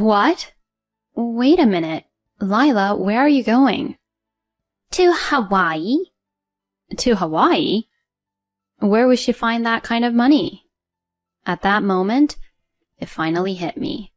What? Wait a minute. Lila, where are you going? To Hawaii. To Hawaii? Where would she find that kind of money? At that moment, it finally hit me.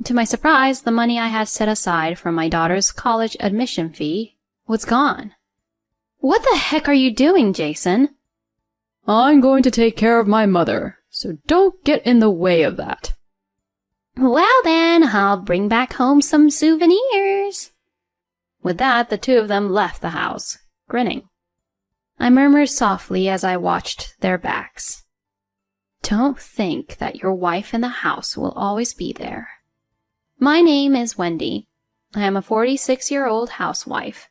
To my surprise, the money I had set aside for my daughter's college admission fee was gone. What the heck are you doing, Jason? I'm going to take care of my mother, so don't get in the way of that. Well then, I'll bring back home some souvenirs. With that, the two of them left the house, grinning. I murmured softly as I watched their backs. Don't think that your wife in the house will always be there. My name is Wendy. I am a 46-year-old housewife.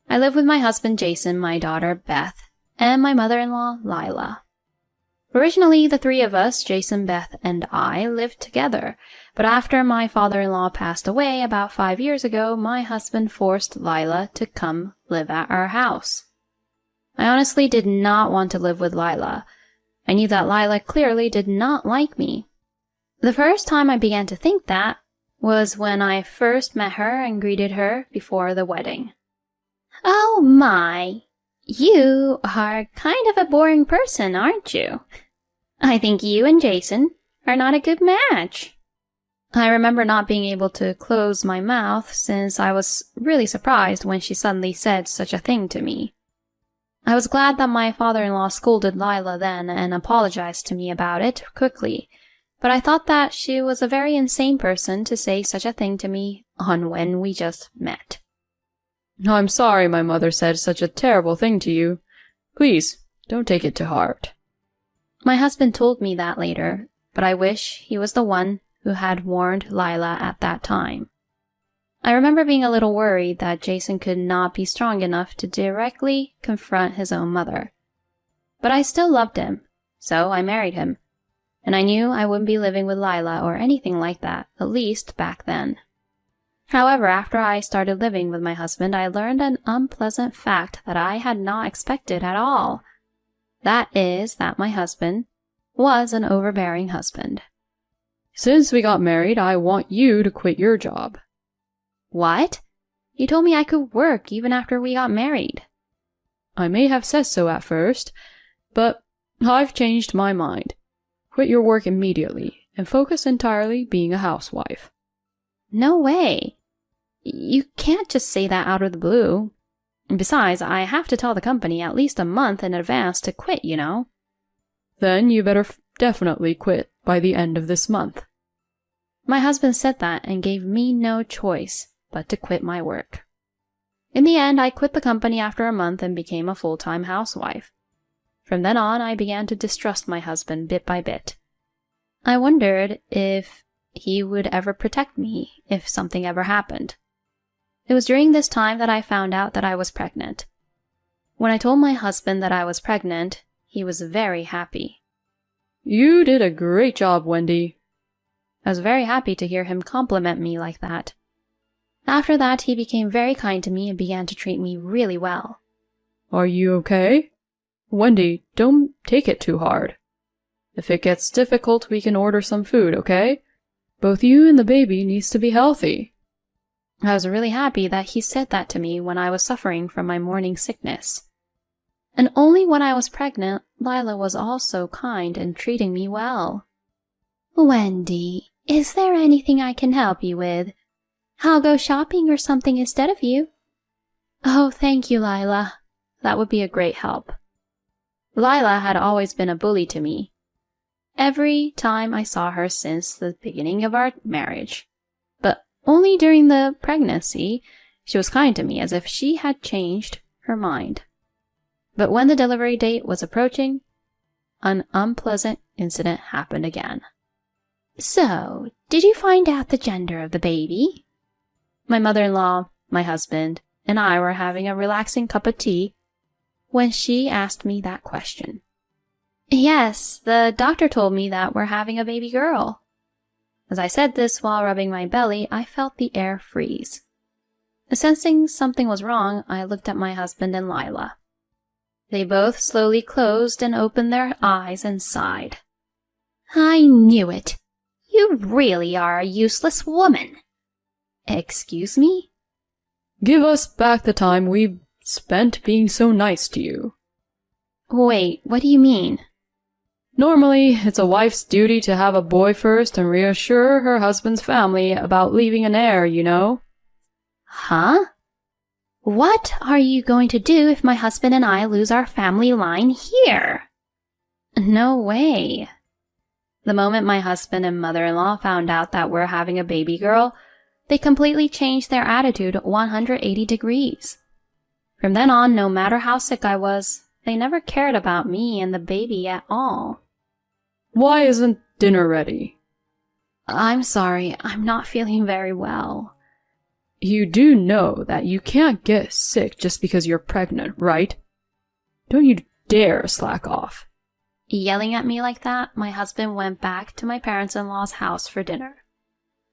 I live with my husband Jason, my daughter Beth, and my mother-in-law Lila. Originally, the three of us, Jason, Beth, and I, lived together, but after my father-in-law passed away about 5 years ago, my husband forced Lila to come live at our house. I honestly did not want to live with Lila. I knew that Lila clearly did not like me. The first time I began to think that was when I first met her and greeted her before the wedding. Oh my, you are kind of a boring person, aren't you? I think you and Jason are not a good match. I remember not being able to close my mouth since I was really surprised when she suddenly said such a thing to me. I was glad that my father-in-law scolded Lila then and apologized to me about it quickly, but I thought that she was a very insane person to say such a thing to me on when we just met. I'm sorry my mother said such a terrible thing to you. Please, don't take it to heart. My husband told me that later, but I wish he was the one who had warned Lila at that time. I remember being a little worried that Jason could not be strong enough to directly confront his own mother. But I still loved him, so I married him, and I knew I wouldn't be living with Lila or anything like that, at least back then. However, after I started living with my husband, I learned an unpleasant fact that I had not expected at all. That is that my husband was an overbearing husband. Since we got married, I want you to quit your job. What? You told me I could work even after we got married. I may have said so at first, but I've changed my mind. Quit your work immediately and focus entirely being a housewife. No way. You can't just say that out of the blue. Besides, I have to tell the company at least a month in advance to quit, you know. Then you better definitely quit by the end of this month. My husband said that and gave me no choice but to quit my work. In the end, I quit the company after a month and became a full-time housewife. From then on, I began to distrust my husband bit by bit. I wondered if he would ever protect me if something ever happened. It was during this time that I found out that I was pregnant. When I told my husband that I was pregnant, he was very happy. You did a great job, Wendy. I was very happy to hear him compliment me like that. After that, he became very kind to me and began to treat me really well. Are you okay? Wendy, don't take it too hard. If it gets difficult, we can order some food, okay? Both you and the baby needs to be healthy. I was really happy that he said that to me when I was suffering from my morning sickness. And only when I was pregnant, Lila was also kind and treating me well. Wendy, is there anything I can help you with? I'll go shopping or something instead of you. Oh, thank you, Lila. That would be a great help. Lila had always been a bully to me. Every time I saw her since the beginning of our marriage. But only during the pregnancy, she was kind to me as if she had changed her mind. But when the delivery date was approaching, an unpleasant incident happened again. So, did you find out the gender of the baby? My mother-in-law, my husband, and I were having a relaxing cup of tea when she asked me that question. Yes, the doctor told me that we're having a baby girl. As I said this while rubbing my belly, I felt the air freeze. Sensing something was wrong, I looked at my husband and Lila. They both slowly closed and opened their eyes and sighed. I knew it. You really are a useless woman. Excuse me? Give us back the time we spent being so nice to you. Wait, what do you mean? Normally, it's a wife's duty to have a boy first and reassure her husband's family about leaving an heir, you know? Huh? What are you going to do if my husband and I lose our family line here? No way. The moment my husband and mother-in-law found out that we're having a baby girl, they completely changed their attitude 180 degrees. From then on, no matter how sick I was, they never cared about me and the baby at all. Why isn't dinner ready? I'm sorry, I'm not feeling very well. You do know that you can't get sick just because you're pregnant, right? Don't you dare slack off. Yelling at me like that, my husband went back to my parents-in-law's house for dinner.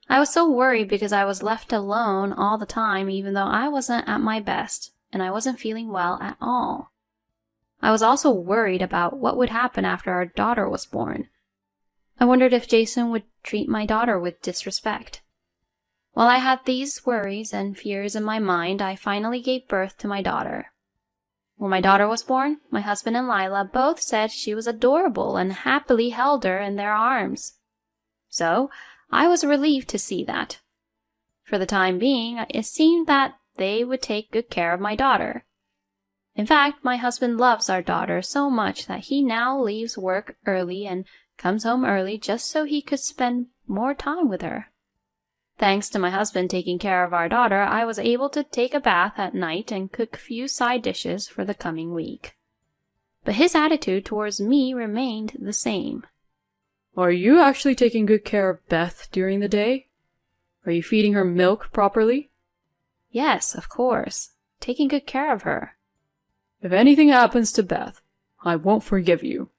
I was so worried because I was left alone all the time even though I wasn't at my best and I wasn't feeling well at all. I was also worried about what would happen after our daughter was born. I wondered if Jason would treat my daughter with disrespect. While I had these worries and fears in my mind, I finally gave birth to my daughter. When my daughter was born, my husband and Lila both said she was adorable and happily held her in their arms. So, I was relieved to see that. For the time being, it seemed that they would take good care of my daughter. In fact, my husband loves our daughter so much that he now leaves work early and comes home early just so he could spend more time with her. Thanks to my husband taking care of our daughter, I was able to take a bath at night and cook a few side dishes for the coming week. But his attitude towards me remained the same. Are you actually taking good care of Beth during the day? Are you feeding her milk properly? Yes, of course. Taking good care of her. If anything happens to Beth, I won't forgive you.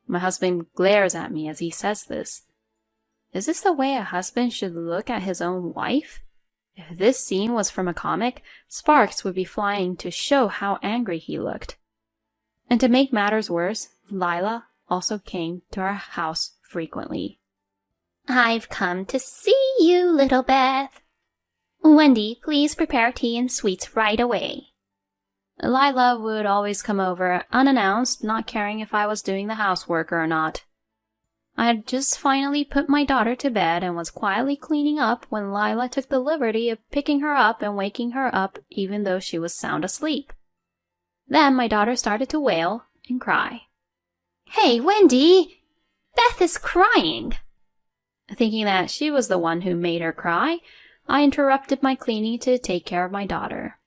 My husband glares at me as he says this. Is this the way a husband should look at his own wife? If this scene was from a comic, sparks would be flying to show how angry he looked. And to make matters worse, Lila also came to our house frequently. I've come to see you, little Beth. Wendy, please prepare tea and sweets right away. Lila would always come over unannounced, not caring if I was doing the housework or not. I had just finally put my daughter to bed and was quietly cleaning up when Lila took the liberty of picking her up and waking her up even though she was sound asleep. Then my daughter started to wail and cry. Hey, Wendy! Beth is crying! Thinking that she was the one who made her cry, I interrupted my cleaning to take care of my daughter.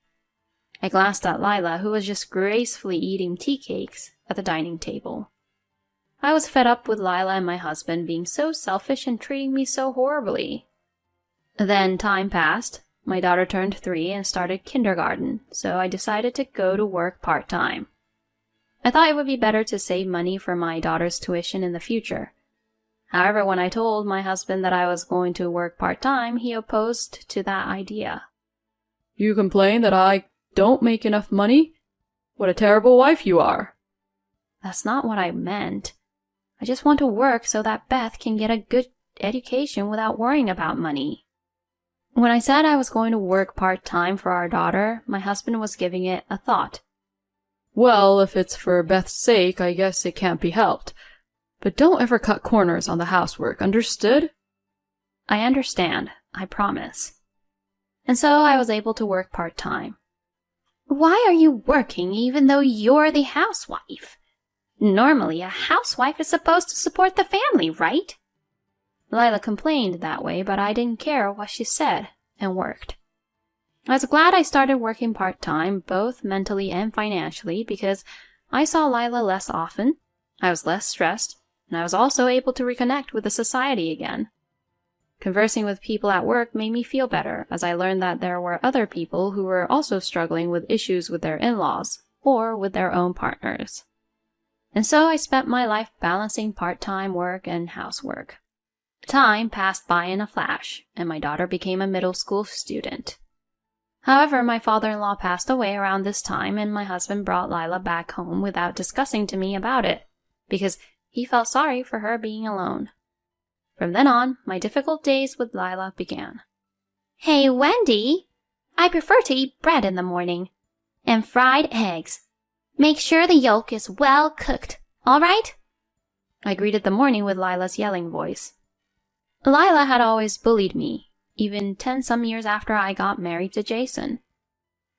I glanced at Lila, who was just gracefully eating tea cakes at the dining table. I was fed up with Lila and my husband being so selfish and treating me so horribly. Then time passed. My daughter turned 3 and started kindergarten, so I decided to go to work part-time. I thought it would be better to save money for my daughter's tuition in the future. However, when I told my husband that I was going to work part-time, he opposed to that idea. You complain that I don't make enough money? What a terrible wife you are. That's not what I meant. I just want to work so that Beth can get a good education without worrying about money. When I said I was going to work part-time for our daughter, my husband was giving it a thought. Well, if it's for Beth's sake, I guess it can't be helped. But don't ever cut corners on the housework, understood? I understand, I promise. And so I was able to work part-time. Why are you working even though you're the housewife? Normally, a housewife is supposed to support the family, right? Lila complained that way, but I didn't care what she said, and worked. I was glad I started working part-time, both mentally and financially, because I saw Lila less often, I was less stressed, and I was also able to reconnect with the society again. Conversing with people at work made me feel better, as I learned that there were other people who were also struggling with issues with their in-laws, or with their own partners. And so I spent my life balancing part-time work and housework. Time passed by in a flash, and my daughter became a middle school student. However, my father-in-law passed away around this time, and my husband brought Lila back home without discussing to me about it, because he felt sorry for her being alone. From then on, my difficult days with Lila began. Hey, Wendy, I prefer to eat bread in the morning. And fried eggs. Make sure the yolk is well cooked, all right? I greeted the morning with Lila's yelling voice. Lila had always bullied me, even 10-some years after I got married to Jason.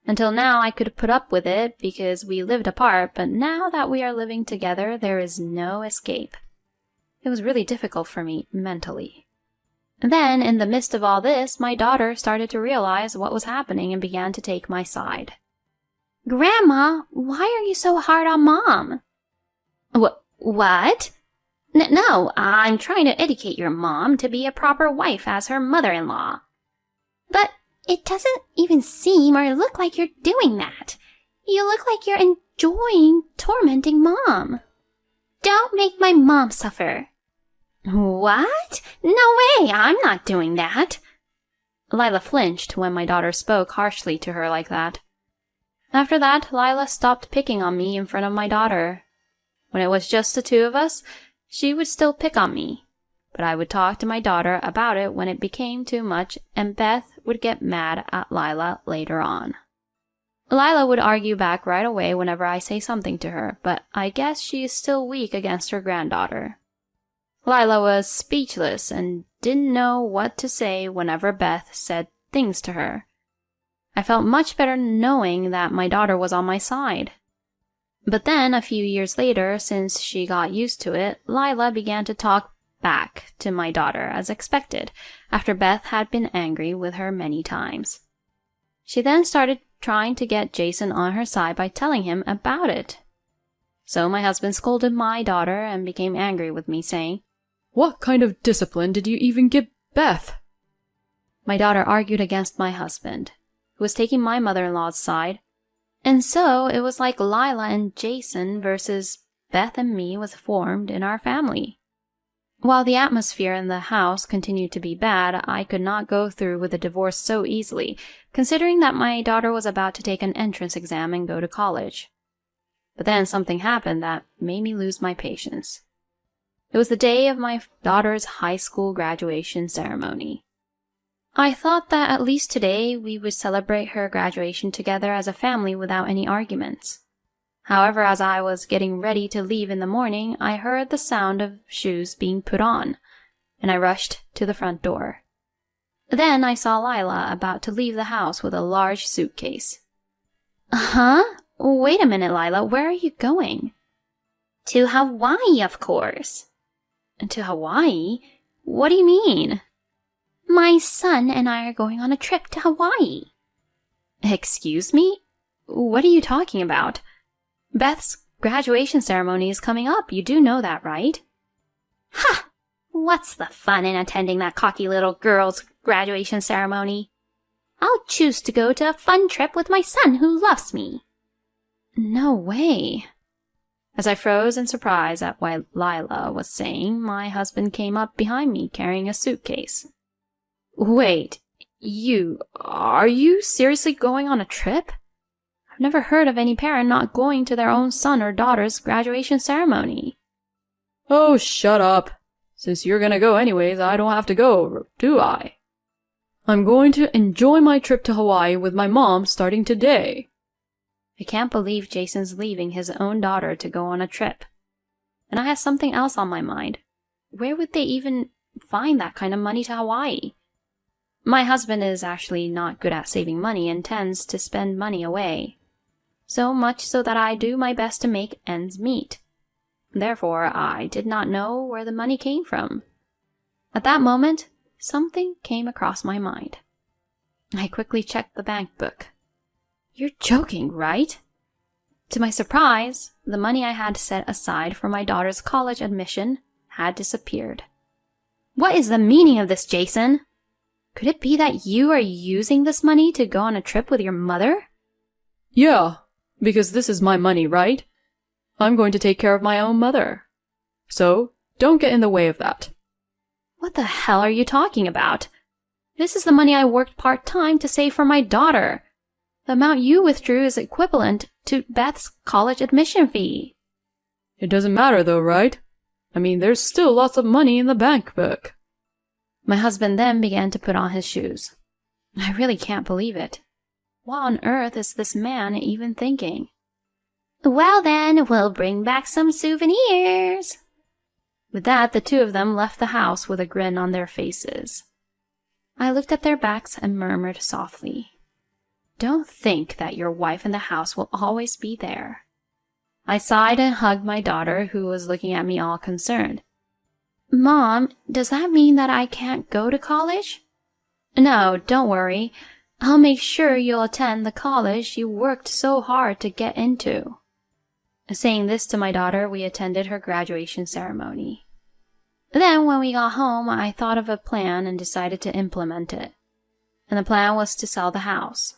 Until now, I could put up with it because we lived apart, but now that we are living together, there is no escape. It was really difficult for me mentally. Then, in the midst of all this, my daughter started to realize what was happening and began to take my side. Grandma, why are you so hard on Mom? What? No, I'm trying to educate your mom to be a proper wife as her mother-in-law. But it doesn't even seem or look like you're doing that. You look like you're enjoying tormenting Mom. Don't make my mom suffer. What? No way, I'm not doing that. Lila flinched when my daughter spoke harshly to her like that. After that, Lila stopped picking on me in front of my daughter. When it was just the two of us, she would still pick on me, but I would talk to my daughter about it when it became too much, and Beth would get mad at Lila later on. Lila would argue back right away whenever I say something to her, but I guess she is still weak against her granddaughter. Lila was speechless and didn't know what to say whenever Beth said things to her. I felt much better knowing that my daughter was on my side. But then, a few years later, since she got used to it, Lila began to talk back to my daughter as expected, after Beth had been angry with her many times. She then started trying to get Jason on her side by telling him about it. So my husband scolded my daughter and became angry with me, saying, "What kind of discipline did you even give Beth?" My daughter argued against my husband, who was taking my mother-in-law's side, and so it was like Lila and Jason versus Beth and me was formed in our family. While the atmosphere in the house continued to be bad, I could not go through with a divorce so easily, considering that my daughter was about to take an entrance exam and go to college. But then something happened that made me lose my patience. It was the day of my daughter's high school graduation ceremony. I thought that at least today we would celebrate her graduation together as a family without any arguments. However, as I was getting ready to leave in the morning, I heard the sound of shoes being put on, and I rushed to the front door. Then I saw Lila about to leave the house with a large suitcase. Huh? Wait a minute, Lila, where are you going? To Hawaii, of course. To Hawaii? What do you mean? My son and I are going on a trip to Hawaii. Excuse me? What are you talking about? Beth's graduation ceremony is coming up. You do know that, right? Ha! What's the fun in attending that cocky little girl's graduation ceremony? I'll choose to go to a fun trip with my son who loves me. No way. As I froze in surprise at what Lila was saying, my husband came up behind me carrying a suitcase. Wait, are you seriously going on a trip? I've never heard of any parent not going to their own son or daughter's graduation ceremony. Oh, shut up. Since you're gonna go anyways, I don't have to go, do I? I'm going to enjoy my trip to Hawaii with my mom starting today. I can't believe Jason's leaving his own daughter to go on a trip. And I have something else on my mind. Where would they even find that kind of money to Hawaii? My husband is actually not good at saving money and tends to spend money away. So much so that I do my best to make ends meet. Therefore, I did not know where the money came from. At that moment, something came across my mind. I quickly checked the bank book. You're joking, right? To my surprise, the money I had set aside for my daughter's college admission had disappeared. What is the meaning of this, Jason? Could it be that you are using this money to go on a trip with your mother? Yeah, because this is my money, right? I'm going to take care of my own mother. So, don't get in the way of that. What the hell are you talking about? This is the money I worked part-time to save for my daughter. The amount you withdrew is equivalent to Beth's college admission fee. It doesn't matter though, right? I mean, there's still lots of money in the bank book. My husband then began to put on his shoes. I really can't believe it. What on earth is this man even thinking? Well then, we'll bring back some souvenirs. With that, the two of them left the house with a grin on their faces. I looked at their backs and murmured softly, "Don't think that your wife in the house will always be there." I sighed and hugged my daughter, who was looking at me all concerned. Mom, does that mean that I can't go to college? No, don't worry. I'll make sure you'll attend the college you worked so hard to get into. Saying this to my daughter, we attended her graduation ceremony. Then, when we got home, I thought of a plan and decided to implement it. And the plan was to sell the house.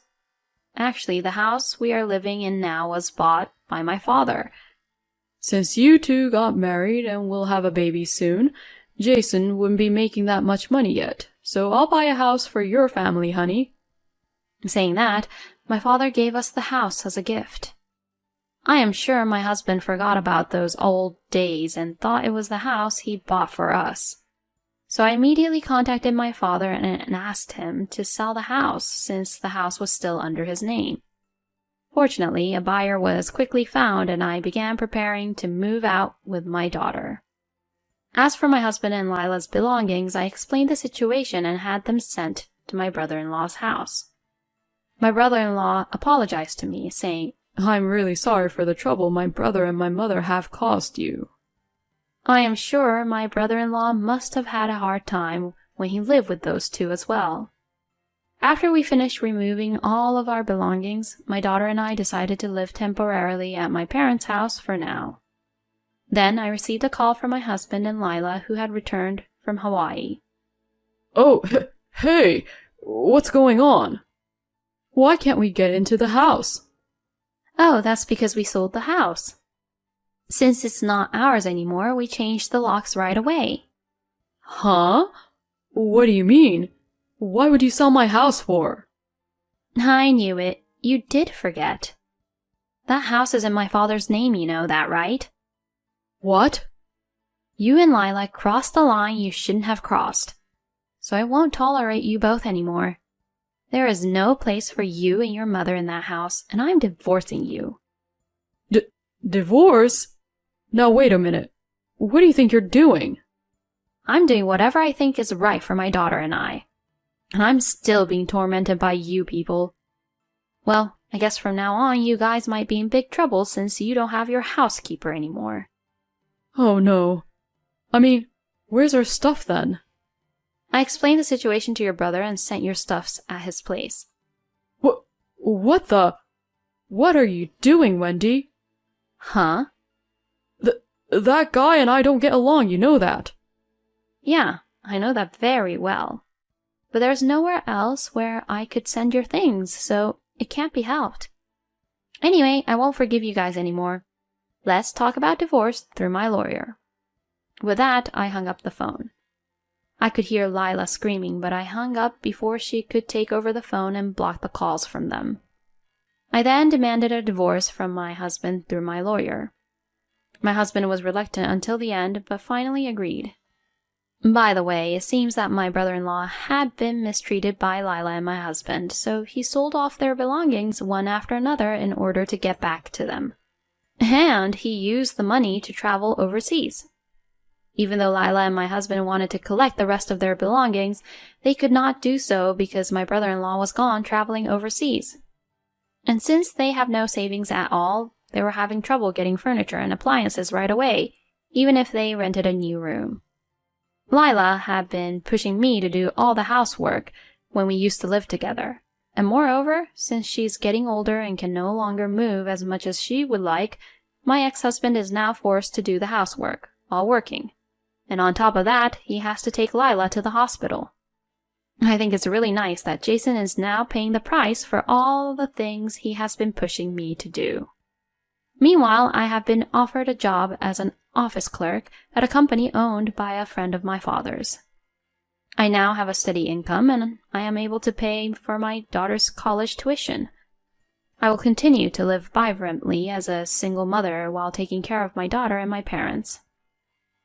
Actually, the house we are living in now was bought by my father. Since you two got married and will have a baby soon, Jason wouldn't be making that much money yet, so I'll buy a house for your family, honey. Saying that, my father gave us the house as a gift. I am sure my husband forgot about those old days and thought it was the house he bought for us. So I immediately contacted my father and asked him to sell the house since the house was still under his name. Fortunately, a buyer was quickly found and I began preparing to move out with my daughter. As for my husband and Lila's belongings, I explained the situation and had them sent to my brother-in-law's house. My brother-in-law apologized to me, saying, "I'm really sorry for the trouble my brother and my mother have caused you." I am sure my brother-in-law must have had a hard time when he lived with those two as well. After we finished removing all of our belongings, my daughter and I decided to live temporarily at my parents' house for now. Then I received a call from my husband and Lila, who had returned from Hawaii. "Oh, hey, what's going on? Why can't we get into the house?" "Oh, that's because we sold the house. Since it's not ours anymore, we changed the locks right away." "Huh? What do you mean? Why would you sell my house for?" "I knew it. You did forget. That house is in my father's name, you know that, right?" "What?" "You and Lila crossed the line you shouldn't have crossed. So I won't tolerate you both anymore. There is no place for you and your mother in that house, and I'm divorcing you." Divorce? Now wait a minute. What do you think you're doing? "I'm doing whatever I think is right for my daughter and I. And I'm still being tormented by you people. Well, I guess from now on you guys might be in big trouble since you don't have your housekeeper anymore." Oh no. I mean, where's our stuff then? "I explained the situation to your brother and sent your stuffs at his place." What the? What are you doing, Wendy? "Huh?" That guy and I don't get along, you know that. "Yeah, I know that very well. But there's nowhere else where I could send your things, so it can't be helped. Anyway, I won't forgive you guys anymore. Let's talk about divorce through my lawyer." With that, I hung up the phone. I could hear Lila screaming, but I hung up before she could take over the phone and block the calls from them. I then demanded a divorce from my husband through my lawyer. My husband was reluctant until the end, but finally agreed. By the way, it seems that my brother-in-law had been mistreated by Lila and my husband, so he sold off their belongings one after another in order to get back to them. And he used the money to travel overseas. Even though Lila and my husband wanted to collect the rest of their belongings, they could not do so because my brother-in-law was gone traveling overseas. And since they have no savings at all, they were having trouble getting furniture and appliances right away, even if they rented a new room. Lila had been pushing me to do all the housework when we used to live together. And moreover, since she's getting older and can no longer move as much as she would like, my ex-husband is now forced to do the housework while working. And on top of that, he has to take Lila to the hospital. I think it's really nice that Jason is now paying the price for all the things he has been pushing me to do. Meanwhile, I have been offered a job as an office clerk at a company owned by a friend of my father's. I now have a steady income and I am able to pay for my daughter's college tuition. I will continue to live vibrantly as a single mother while taking care of my daughter and my parents.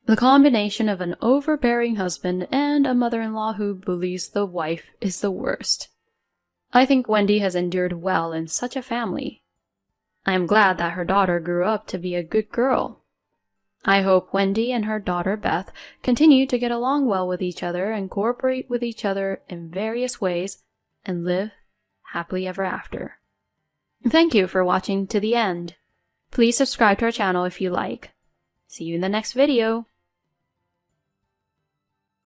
The combination of an overbearing husband and a mother-in-law who bullies the wife is the worst. I think Wendy has endured well in such a family. I am glad that her daughter grew up to be a good girl. I hope Wendy and her daughter Beth continue to get along well with each other and cooperate with each other in various ways and live happily ever after. Thank you for watching to the end. Please subscribe to our channel if you like. See you in the next video.